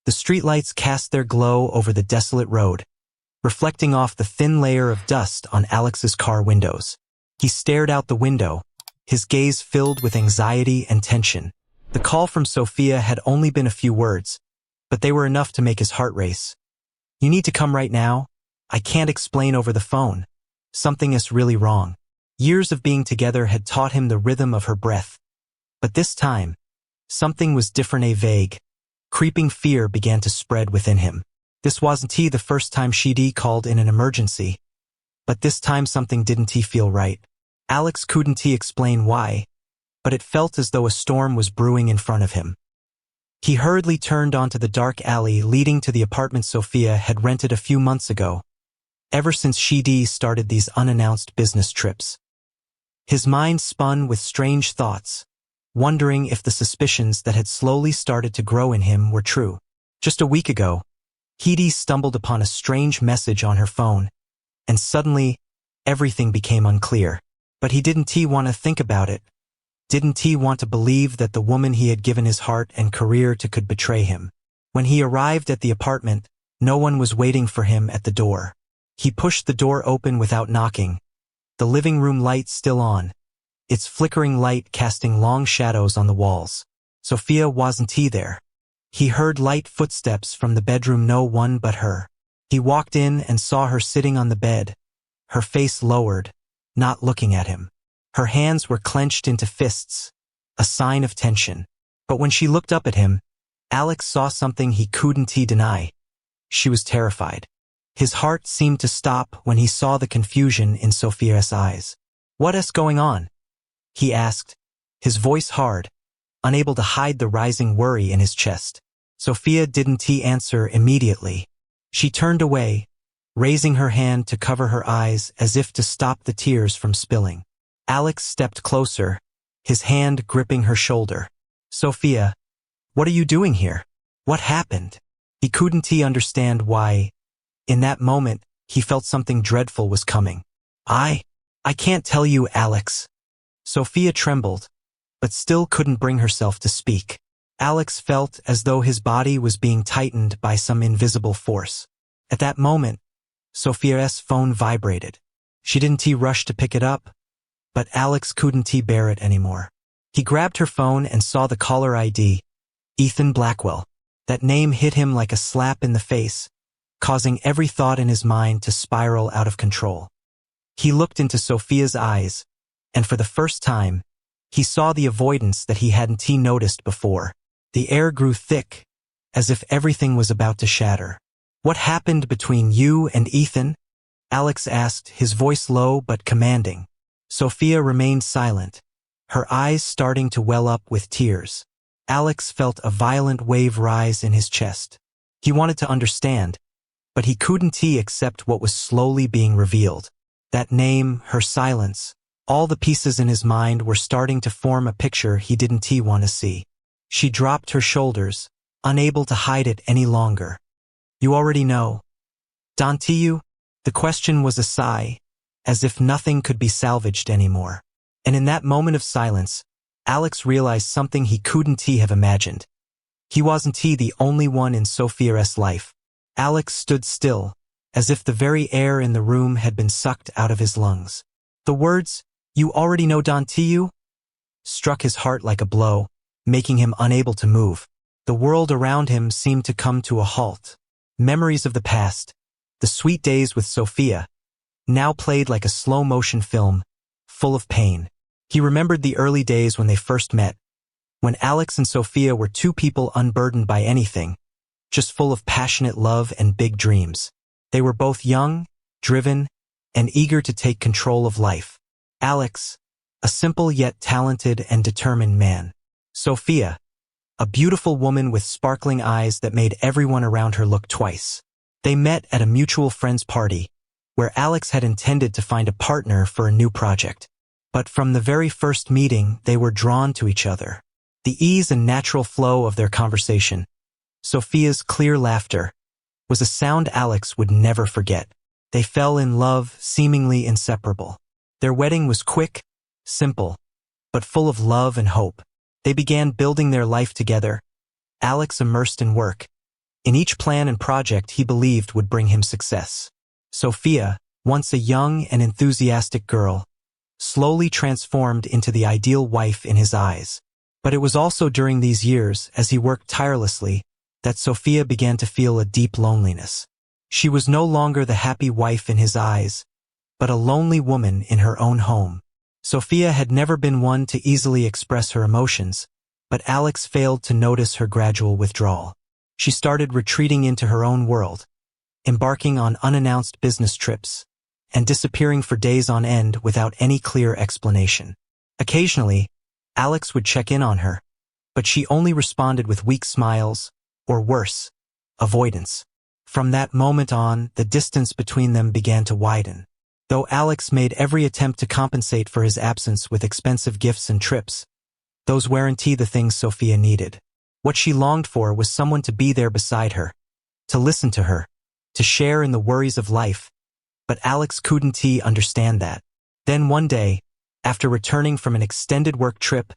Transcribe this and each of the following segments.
The streetlights cast their glow over the desolate road, reflecting off the thin layer of dust on Alex's car windows. He stared out the window, his gaze filled with anxiety and tension. The call from Sophia had only been a few words, but they were enough to make his heart race. "You need to come right now. I can't explain over the phone. Something is really wrong." Years of being together had taught him the rhythm of her breath. But this time, something was different. A vague, creeping fear began to spread within him. This wasn't the first time she'd called in an emergency. But this time something didn't feel right. Alex couldn't explain why, but it felt as though a storm was brewing in front of him. He hurriedly turned onto the dark alley leading to the apartment Sophia had rented a few months ago, ever since she'd started these unannounced business trips. His mind spun with strange thoughts, wondering if the suspicions that had slowly started to grow in him were true. Just a week ago, he'd stumbled upon a strange message on her phone, and suddenly, everything became unclear. But he didn't want to think about it. Didn't want to believe that the woman he had given his heart and career to could betray him. When he arrived at the apartment, no one was waiting for him at the door. He pushed the door open without knocking, the living room light still on, its flickering light casting long shadows on the walls. Sophia wasn't there. He heard light footsteps from the bedroom, no one but her. He walked in and saw her sitting on the bed, her face lowered, not looking at him. Her hands were clenched into fists, a sign of tension. But when she looked up at him, Alex saw something he couldn't deny. She was terrified. His heart seemed to stop when he saw the confusion in Sophia's eyes. "What's going on?" he asked, his voice hard, unable to hide the rising worry in his chest. Sophia didn't answer immediately. She turned away, raising her hand to cover her eyes as if to stop the tears from spilling. Alex stepped closer, his hand gripping her shoulder. "Sophia, what are you doing here? What happened?" He couldn't understand why. In that moment, he felt something dreadful was coming. I can't tell you, Alex." Sophia trembled, but still couldn't bring herself to speak. Alex felt as though his body was being tightened by some invisible force. At that moment, Sophia's phone vibrated. She didn't rush to pick it up, but Alex couldn't bear it anymore. He grabbed her phone and saw the caller ID, Ethan Blackwell. That name hit him like a slap in the face, causing every thought in his mind to spiral out of control. He looked into Sophia's eyes, and for the first time, he saw the avoidance that he hadn't noticed before. The air grew thick, as if everything was about to shatter. "What happened between you and Ethan?" Alex asked, his voice low but commanding. Sophia remained silent, her eyes starting to well up with tears. Alex felt a violent wave rise in his chest. He wanted to understand, but he couldn't accept what was slowly being revealed. That name, her silence, all the pieces in his mind were starting to form a picture he didn't want to see. She dropped her shoulders, unable to hide it any longer. "You already know, don't you?" The question was a sigh, as if nothing could be salvaged anymore. And in that moment of silence, Alex realized something he couldn't have imagined. He wasn't the only one in Sophia's life. Alex stood still, as if the very air in the room had been sucked out of his lungs. The words, "You already know, don't you?" struck his heart like a blow, making him unable to move. The world around him seemed to come to a halt. Memories of the past, the sweet days with Sophia, now played like a slow-motion film, full of pain. He remembered the early days when they first met, when Alex and Sophia were two people unburdened by anything, just full of passionate love and big dreams. They were both young, driven, and eager to take control of life. Alex, a simple yet talented and determined man. Sophia, a beautiful woman with sparkling eyes that made everyone around her look twice. They met at a mutual friend's party, where Alex had intended to find a partner for a new project. But from the very first meeting, they were drawn to each other. The ease and natural flow of their conversation, Sophia's clear laughter, was a sound Alex would never forget. They fell in love, seemingly inseparable. Their wedding was quick, simple, but full of love and hope. They began building their life together, Alex immersed in work, in each plan and project he believed would bring him success. Sophia, once a young and enthusiastic girl, slowly transformed into the ideal wife in his eyes. But it was also during these years, as he worked tirelessly, that Sophia began to feel a deep loneliness. She was no longer the happy wife in his eyes, but a lonely woman in her own home. Sophia had never been one to easily express her emotions, but Alex failed to notice her gradual withdrawal. She started retreating into her own world, embarking on unannounced business trips, and disappearing for days on end without any clear explanation. Occasionally, Alex would check in on her, but she only responded with weak smiles, or worse, avoidance. From that moment on, the distance between them began to widen. Though Alex made every attempt to compensate for his absence with expensive gifts and trips, those weren't the things Sophia needed. What she longed for was someone to be there beside her, to listen to her, to share in the worries of life, but Alex couldn't understand that. Then one day, after returning from an extended work trip,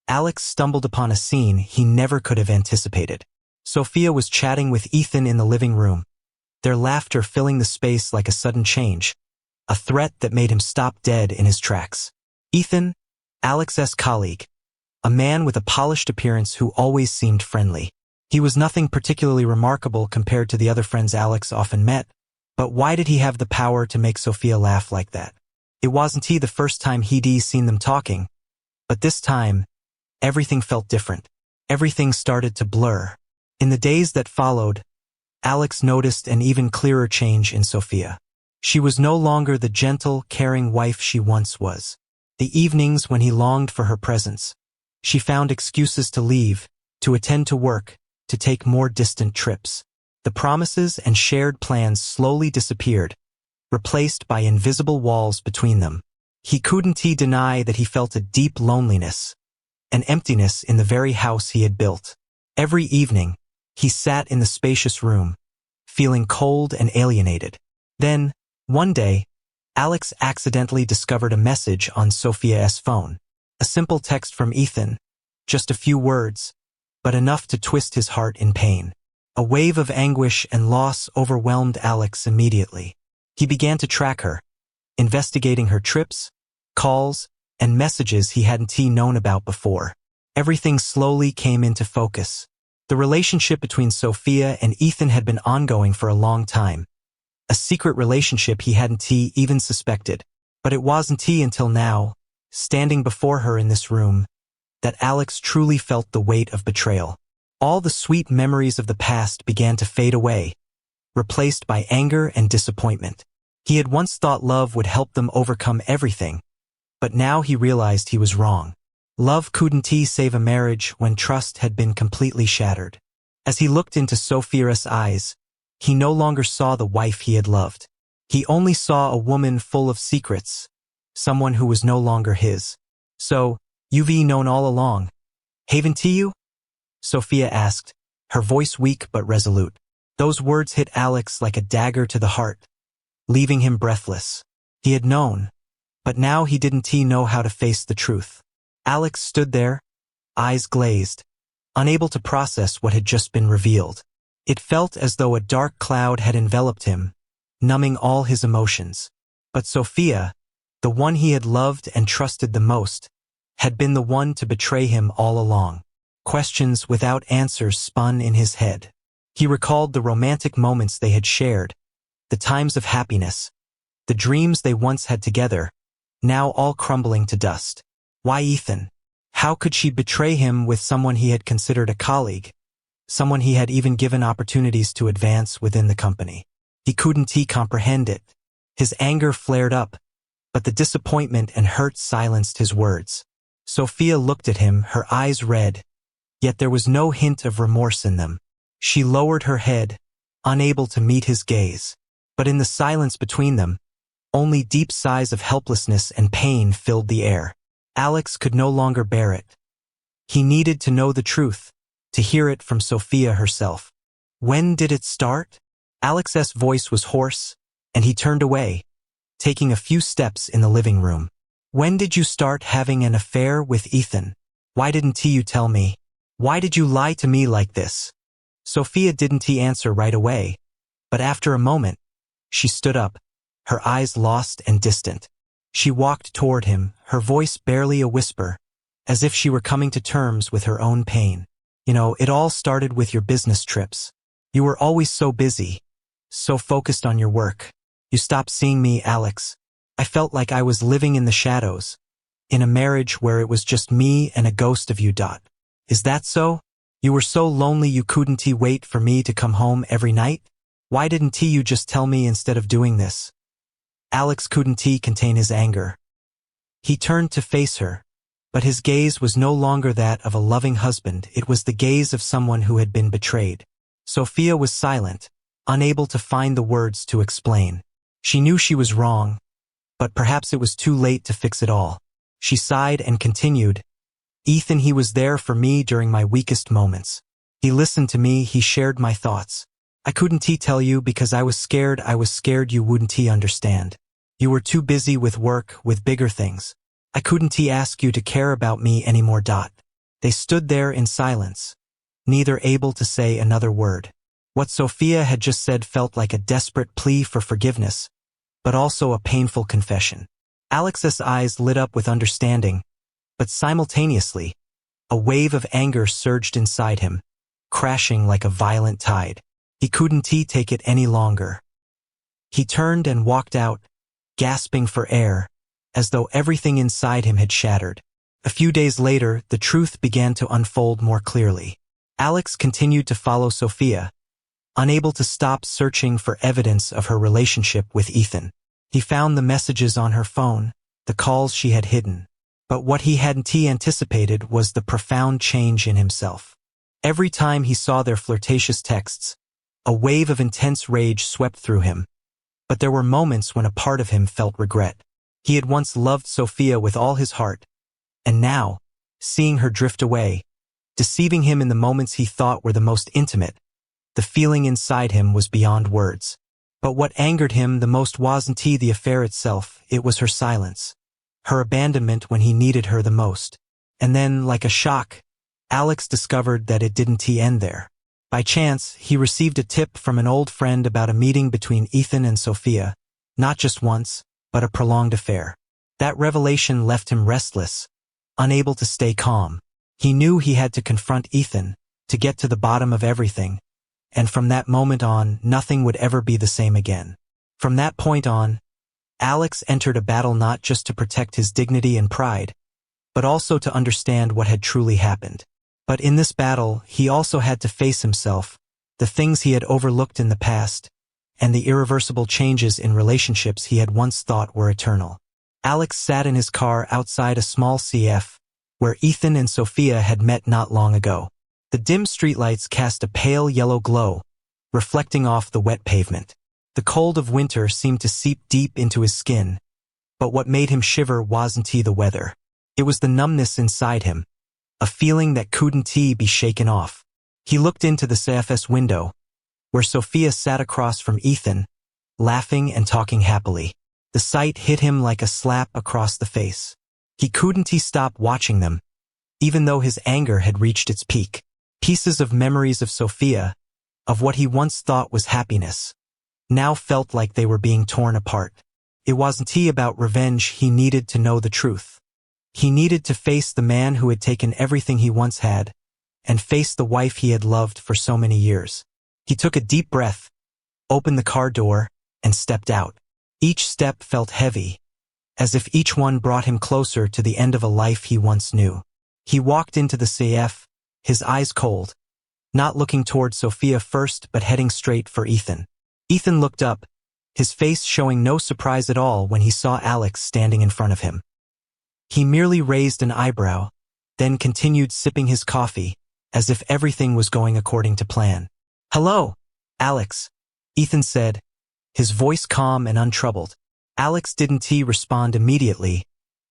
Alex stumbled upon a scene he never could have anticipated. Sophia was chatting with Ethan in the living room, their laughter filling the space like a sudden change, a threat that made him stop dead in his tracks. Ethan, Alex's colleague, a man with a polished appearance who always seemed friendly. He was nothing particularly remarkable compared to the other friends Alex often met, but why did he have the power to make Sophia laugh like that? It wasn't the first time he'd seen them talking, but this time, everything felt different. Everything started to blur. In the days that followed, Alex noticed an even clearer change in Sophia. She was no longer the gentle, caring wife she once was. The evenings when he longed for her presence, she found excuses to leave, to attend to work, to take more distant trips. The promises and shared plans slowly disappeared, replaced by invisible walls between them. He couldn't deny that he felt a deep loneliness, an emptiness in the very house he had built. Every evening, he sat in the spacious room, feeling cold and alienated. Then, one day, Alex accidentally discovered a message on Sophia's phone. A simple text from Ethan, just a few words, but enough to twist his heart in pain. A wave of anguish and loss overwhelmed Alex immediately. He began to track her, investigating her trips, calls, and messages he hadn't known about before. Everything slowly came into focus. The relationship between Sophia and Ethan had been ongoing for a long time. A secret relationship he hadn't even suspected. But it wasn't until now, standing before her in this room, that Alex truly felt the weight of betrayal. All the sweet memories of the past began to fade away, replaced by anger and disappointment. He had once thought love would help them overcome everything, but now he realized he was wrong. Love couldn't save a marriage when trust had been completely shattered. As he looked into Sophia's eyes, he no longer saw the wife he had loved. He only saw a woman full of secrets, someone who was no longer his. "So, you've known all along, haven't you?" Sophia asked, her voice weak but resolute. Those words hit Alex like a dagger to the heart, leaving him breathless. He had known, but now he didn't know how to face the truth. Alex stood there, eyes glazed, unable to process what had just been revealed. It felt as though a dark cloud had enveloped him, numbing all his emotions. But Sophia, the one he had loved and trusted the most, had been the one to betray him all along. Questions without answers spun in his head. He recalled the romantic moments they had shared, the times of happiness, the dreams they once had together, now all crumbling to dust. Why Ethan? How could she betray him with someone he had considered a colleague, someone he had even given opportunities to advance within the company? He couldn't comprehend it. His anger flared up, but the disappointment and hurt silenced his words. Sophia looked at him, her eyes red, yet there was no hint of remorse in them. She lowered her head, unable to meet his gaze. But in the silence between them, only deep sighs of helplessness and pain filled the air. Alex could no longer bear it. He needed to know the truth, to hear it from Sophia herself. When did it start? Alex's voice was hoarse, and he turned away, taking a few steps in the living room. When did you start having an affair with Ethan? Why didn't you tell me? Why did you lie to me like this? Sophia didn't answer right away, but after a moment, she stood up, her eyes lost and distant. She walked toward him, her voice barely a whisper, as if she were coming to terms with her own pain. You know, it all started with your business trips. You were always so busy, so focused on your work. You stopped seeing me, Alex. I felt like I was living in the shadows, in a marriage where it was just me and a ghost of you. Is that so? You were so lonely you couldn't wait for me to come home every night? Why didn't you just tell me instead of doing this? Alex couldn't contain his anger. He turned to face her, but his gaze was no longer that of a loving husband, it was the gaze of someone who had been betrayed. Sophia was silent, unable to find the words to explain. She knew she was wrong, but perhaps it was too late to fix it all. She sighed and continued, Ethan, he was there for me during my weakest moments. He listened to me, he shared my thoughts. I couldn't tell you because I was scared you wouldn't understand. You were too busy with work, with bigger things. I couldn't ask you to care about me anymore. They stood there in silence, neither able to say another word. What Sophia had just said felt like a desperate plea for forgiveness, but also a painful confession. Alex's eyes lit up with understanding, but simultaneously, a wave of anger surged inside him, crashing like a violent tide. He couldn't take it any longer. He turned and walked out, gasping for air, as though everything inside him had shattered. A few days later, the truth began to unfold more clearly. Alex continued to follow Sophia, unable to stop searching for evidence of her relationship with Ethan. He found the messages on her phone, the calls she had hidden. But what he hadn't anticipated was the profound change in himself. Every time he saw their flirtatious texts, a wave of intense rage swept through him. But there were moments when a part of him felt regret. He had once loved Sophia with all his heart, and now, seeing her drift away, deceiving him in the moments he thought were the most intimate, the feeling inside him was beyond words. But what angered him the most wasn't the affair itself, it was her silence, her abandonment when he needed her the most. And then, like a shock, Alex discovered that it didn't end there. By chance, he received a tip from an old friend about a meeting between Ethan and Sophia, not just once, but a prolonged affair. That revelation left him restless, unable to stay calm. He knew he had to confront Ethan, to get to the bottom of everything, and from that moment on, nothing would ever be the same again. From that point on, Alex entered a battle not just to protect his dignity and pride, but also to understand what had truly happened. But in this battle, he also had to face himself, the things he had overlooked in the past, and the irreversible changes in relationships he had once thought were eternal. Alex sat in his car outside a small CF, where Ethan and Sophia had met not long ago. The dim streetlights cast a pale yellow glow, reflecting off the wet pavement. The cold of winter seemed to seep deep into his skin, but what made him shiver wasn't the weather. It was the numbness inside him, a feeling that couldn't be shaken off. He looked into the CFS window, where Sophia sat across from Ethan, laughing and talking happily. The sight hit him like a slap across the face. He couldn't stop watching them, even though his anger had reached its peak. Pieces of memories of Sophia, of what he once thought was happiness, now felt like they were being torn apart. It wasn't about revenge, he needed to know the truth. He needed to face the man who had taken everything he once had, and face the wife he had loved for so many years. He took a deep breath, opened the car door, and stepped out. Each step felt heavy, as if each one brought him closer to the end of a life he once knew. He walked into the CF, his eyes cold, not looking toward Sophia first but heading straight for Ethan. Ethan looked up, his face showing no surprise at all when he saw Alex standing in front of him. He merely raised an eyebrow, then continued sipping his coffee, as if everything was going according to plan. "Hello, Alex," Ethan said, his voice calm and untroubled. Alex didn't respond immediately,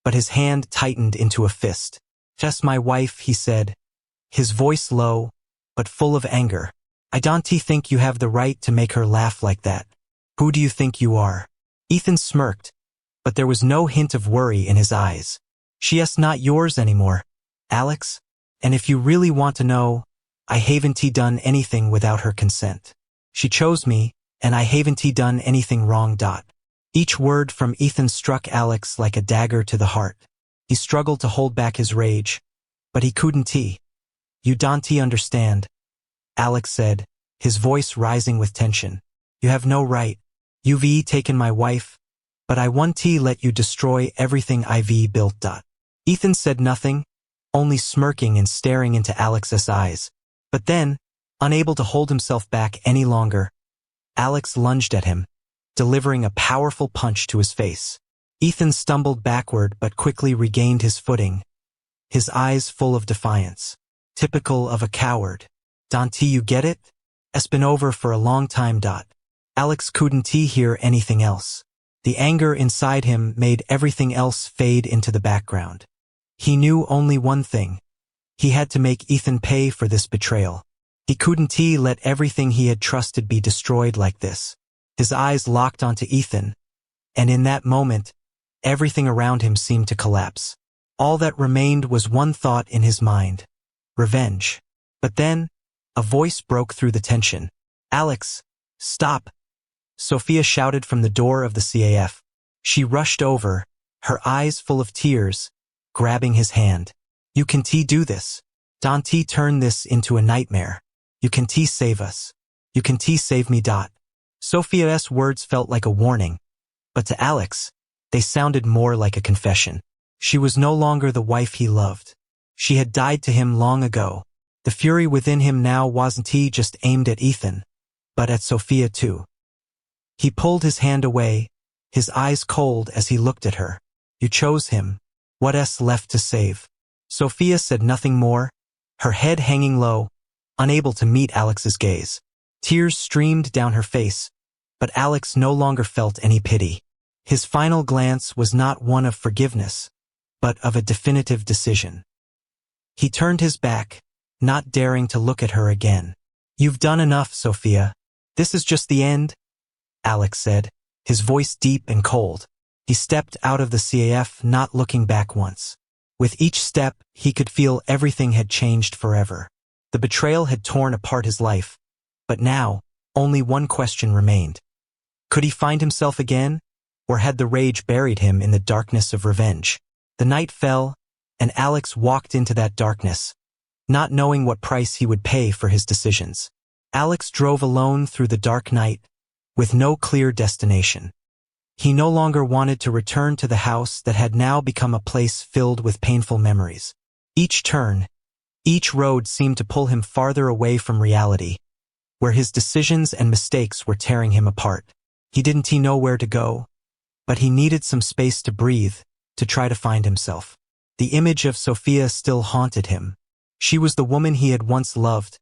but his hand tightened into a fist. "Just my wife," he said, his voice low, but full of anger. "I don't think you have the right to make her laugh like that. Who do you think you are?" Ethan smirked, but there was no hint of worry in his eyes. "She's not yours anymore, Alex. And if you really want to know, I haven't done anything without her consent. She chose me, and I haven't done anything wrong. Each word from Ethan struck Alex like a dagger to the heart. He struggled to hold back his rage, but he couldn't. You don't understand, Alex said, his voice rising with tension. You have no right. You've taken my wife, but I won't let you destroy everything I've built. Ethan said nothing, only smirking and staring into Alex's eyes. But then, unable to hold himself back any longer, Alex lunged at him, delivering a powerful punch to his face. Ethan stumbled backward but quickly regained his footing, his eyes full of defiance. Typical of a coward. Don't you get it? It's been over for a long time. Alex couldn't hear anything else. The anger inside him made everything else fade into the background. He knew only one thing. He had to make Ethan pay for this betrayal. He couldn't let everything he had trusted be destroyed like this. His eyes locked onto Ethan, and in that moment, everything around him seemed to collapse. All that remained was one thought in his mind: revenge. But then, a voice broke through the tension. Alex, stop! Sophia shouted from the door of the CAF. She rushed over, her eyes full of tears, grabbing his hand. You can't do this. Don't turn this into a nightmare. You can't save us. You can't save me. Sophia's words felt like a warning, but to Alex, they sounded more like a confession. She was no longer the wife he loved. She had died to him long ago. The fury within him now wasn't just aimed at Ethan, but at Sophia too. He pulled his hand away, his eyes cold as he looked at her. You chose him. What's left to save? Sophia said nothing more, her head hanging low, unable to meet Alex's gaze. Tears streamed down her face, but Alex no longer felt any pity. His final glance was not one of forgiveness, but of a definitive decision. He turned his back, not daring to look at her again. You've done enough, Sophia. This is just the end, Alex said, his voice deep and cold. He stepped out of the CAF, not looking back once. With each step, he could feel everything had changed forever. The betrayal had torn apart his life, but now, only one question remained. Could he find himself again, or had the rage buried him in the darkness of revenge? The night fell, and Alex walked into that darkness, not knowing what price he would pay for his decisions. Alex drove alone through the dark night, with no clear destination. He no longer wanted to return to the house that had now become a place filled with painful memories. Each turn, each road seemed to pull him farther away from reality, where his decisions and mistakes were tearing him apart. He didn't know where to go, but he needed some space to breathe, to try to find himself. The image of Sophia still haunted him. She was the woman he had once loved,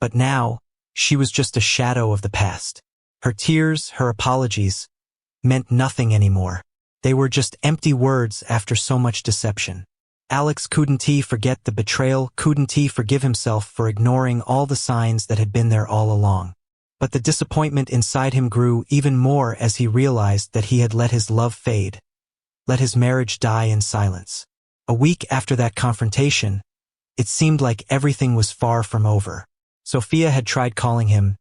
but now, she was just a shadow of the past. Her tears, her apologies, meant nothing anymore. They were just empty words after so much deception. Alex couldn't forget the betrayal, couldn't forgive himself for ignoring all the signs that had been there all along. But the disappointment inside him grew even more as he realized that he had let his love fade, let his marriage die in silence. A week after that confrontation, it seemed like everything was far from over. Sophia had tried calling him,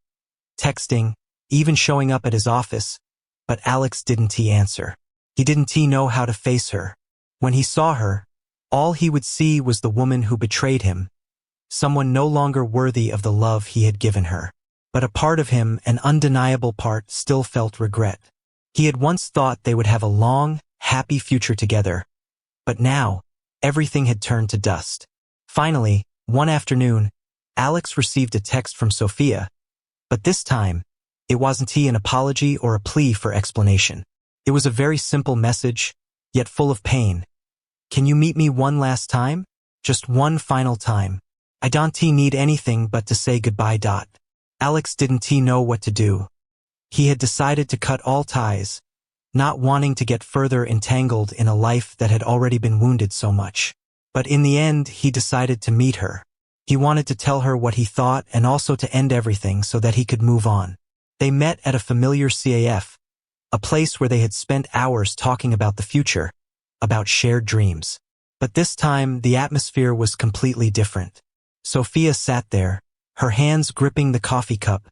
texting, even showing up at his office, but Alex didn't answer. He didn't know how to face her. When he saw her, all he would see was the woman who betrayed him, someone no longer worthy of the love he had given her. But a part of him, an undeniable part, still felt regret. He had once thought they would have a long, happy future together, but now, everything had turned to dust. Finally, one afternoon, Alex received a text from Sophia, but this time, it wasn't an apology or a plea for explanation. It was a very simple message, yet full of pain. Can you meet me one last time? Just one final time. I don't need anything but to say goodbye. Alex didn't know what to do. He had decided to cut all ties, not wanting to get further entangled in a life that had already been wounded so much. But in the end, he decided to meet her. He wanted to tell her what he thought and also to end everything so that he could move on. They met at a familiar CAF, a place where they had spent hours talking about the future, about shared dreams. But this time, the atmosphere was completely different. Sophia sat there, her hands gripping the coffee cup,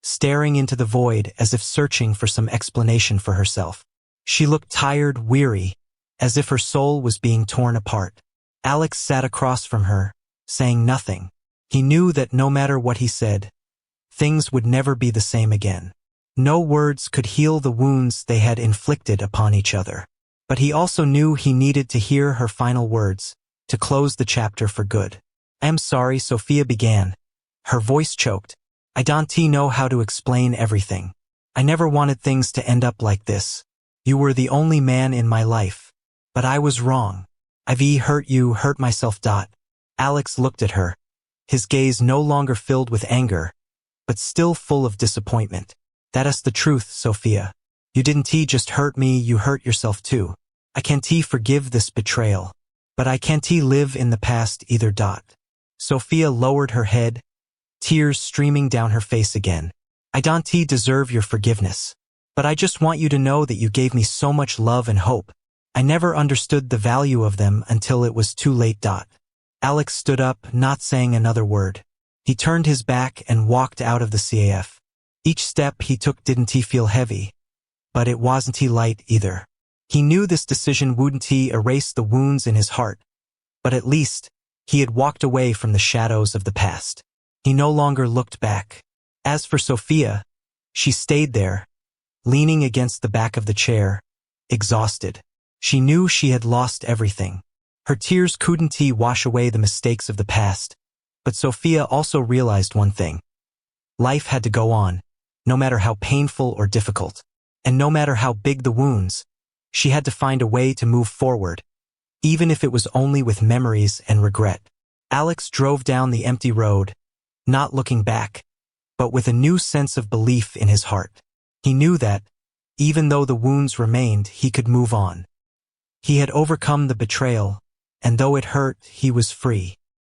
staring into the void as if searching for some explanation for herself. She looked tired, weary, as if her soul was being torn apart. Alex sat across from her, saying nothing. He knew that no matter what he said, things would never be the same again. No words could heal the wounds they had inflicted upon each other. But he also knew he needed to hear her final words, to close the chapter for good. "I'm sorry," Sophia began. Her voice choked. "I don't know how to explain everything. I never wanted things to end up like this. You were the only man in my life. But I was wrong. I've hurt you, hurt myself. Alex looked at her, his gaze no longer filled with anger, but still full of disappointment. "That's the truth, Sophia. You didn't just hurt me, you hurt yourself too. I can't forgive this betrayal. But I can't live in the past either. Sophia lowered her head, tears streaming down her face again. "I don't deserve your forgiveness. But I just want you to know that you gave me so much love and hope. I never understood the value of them until it was too late. Alex stood up, not saying another word. He turned his back and walked out of the CAF. Each step he took didn't feel heavy, but it wasn't light either. He knew this decision wouldn't erase the wounds in his heart, but at least he had walked away from the shadows of the past. He no longer looked back. As for Sophia, she stayed there, leaning against the back of the chair, exhausted. She knew she had lost everything. Her tears couldn't wash away the mistakes of the past, but Sophia also realized one thing. Life had to go on, no matter how painful or difficult, and no matter how big the wounds, she had to find a way to move forward, even if it was only with memories and regret. Alex drove down the empty road, not looking back, but with a new sense of belief in his heart. He knew that, even though the wounds remained, he could move on. He had overcome the betrayal, and though it hurt, he was free.